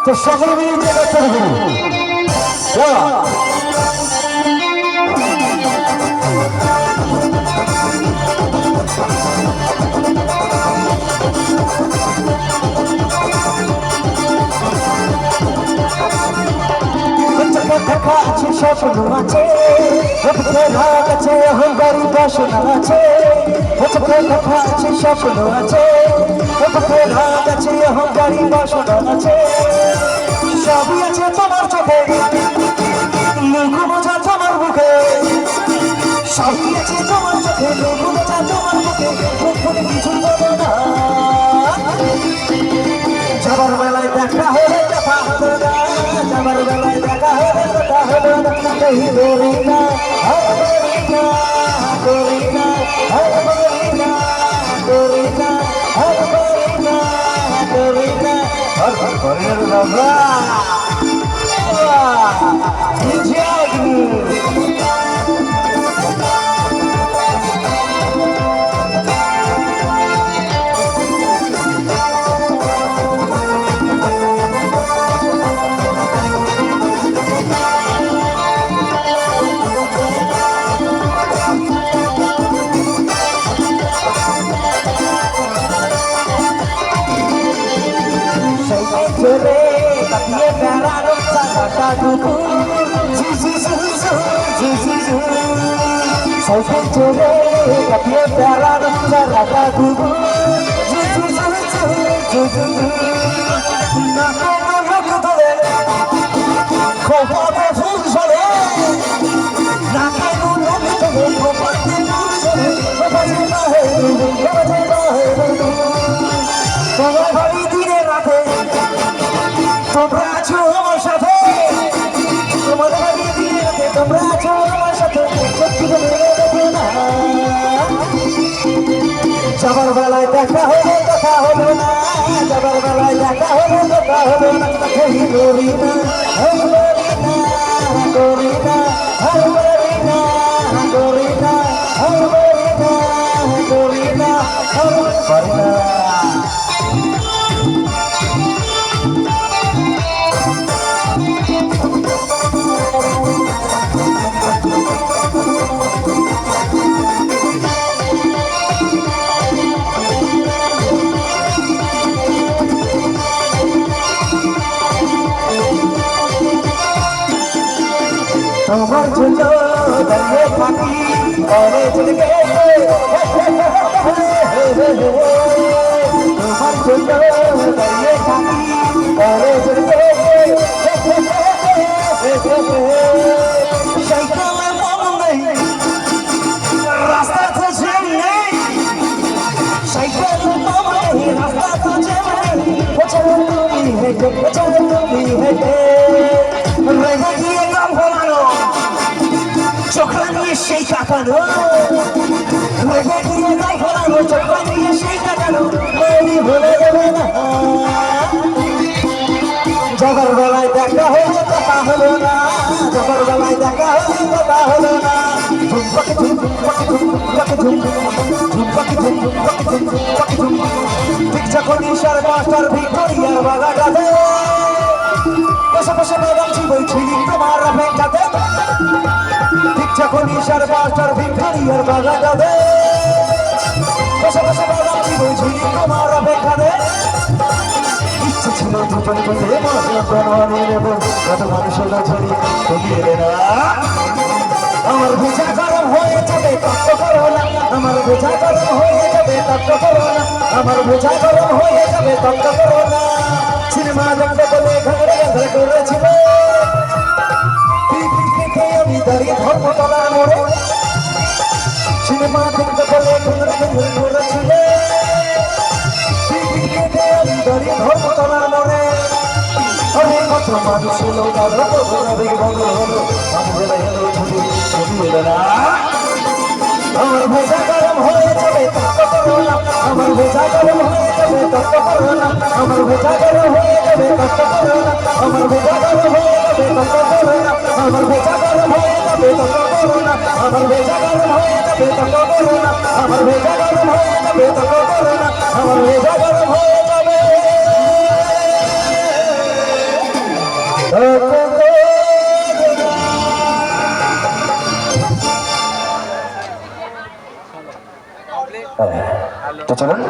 তো সকলে মিলে যে করতে হবে দেখা আছে স্বপ্ন আছে রাগ আছে অহংকারী বাসনা আছে দেখা আছে স্বপ্ন আছে রাগ আছে অহংকারী বাসনা আছে সবই আছে তোমার চোখে লঘু বোঝা তোমার মুখে সবই আছে তোমার চোখে লঘু বোঝা তোমার মুখে কিছু বলো না যাবার বেলায় দেখা হলে দেখা হলো না যাবার বেলায় দেখা হলে দেখা হলো না করি না করি না করি না করি না করি না করি না করি না করি না বাবা ये प्यारा रोजा घाटा दुखू सौसे चले ये प्यारा रोजा घाटा दुखू ना को रख दे खोपा पे फूल चले ना को रख दे खोपा पे फूल चले बजेगा है তোমার বাড়ি দিনে রাতে তোমরা আছো আমার সাথে তোমার বাড়ি দিনে রাতে তোমরা আছো আমার সাথে সত্যি করে দেখো না যাবার বেলায় দেখা হলো কথা হলো না যাবার বেলায় দেখা হলো কথা হলো না করি না করি না করি না করি না করি না করি না করি না তোমার জন্য দাঁড়িয়ে থাকি পরে চলে গেলে তোমার জন্য দাঁড়িয়ে থাকি পরে চলে গেলে সাইকেলের মন নেই রাস্তা তো জ্যাম নেই সাইকেলের মন নেই রাস্তা তো জ্যাম নেই চলো তুমি হেঁটে চলো তুমি হেঁটে রেখে গিয়ে কাম ফলানো চোখরা নিয়ে সেই কাটানো রেখে গিয়ে কাম ফলানো চোখরা নিয়ে সেই কাটানো মেরি ভুলে যাবে না যাবার বেলায় দেখা হলো কথা হলো না যাবার বেলায় দেখা হলো কথা হলো না ঝুমপাকে ঝুমপাকে ঝুমপাকে ঝুমপাকে ঝুমপাকে ঠিক যখন ঈশার মাস্টার ভিক্টোরিয়ার বাগাটাতে বসে বসে বাদামছি বলছিলি তোমার অপেক্ষাতে ঠিক যখন ঈশার মাস্টার ভিক্টোরিয়ার বাগাটাতে বসে বসে বাদামছি বলছিলি তোমার অপেক্ষাতে ইচ্ছে ছিল দুজন মিলে মনে নেব কত মানুষের ছড়ি তুমি এলে না আমার ভেজা গরম হয়ে যাবে তত্ত্ব করো না আমার ভেজা গরম হয়ে যাবে তত্ত্ব করো না আমার ভেজা গরম হয়ে যাবে তত্ত্ব করো না সিনেমা দেখতে বলে ঘরে ঘরে করেছিল আমি দাঁড়িয়ে ধর্মতলার মোড়ে সিনেমা দেখতে বলে ঘরে ঘরে করেছিল আমি দাঁড়িয়ে ধর্মতলার মোড়ে অনেক কত মানুষ হলো তারা তো আবেগ বন্ধ হলো আমার ভেজা গরম হয়ে যাবে তত্ত্ব করো না আমার ভেজা গরম হয়ে যাবে তত্ত্ব করো না আমার ভেজা গরম হয়ে যাবে তত্ত্ব করো না আমার ভেজা গরম হয়ে যাবে তত্ত্ব করো না আমার ভেজা গরম হয়ে যাবে তত্ত্ব করো না আমার ভেজা গরম হয়ে যাবে তত্ত্ব করো না আমার ভেজা গরম হয়ে যাবে তত্ত্ব করো না আমার ভেজা গরম হয়ে যাবে তো চলুন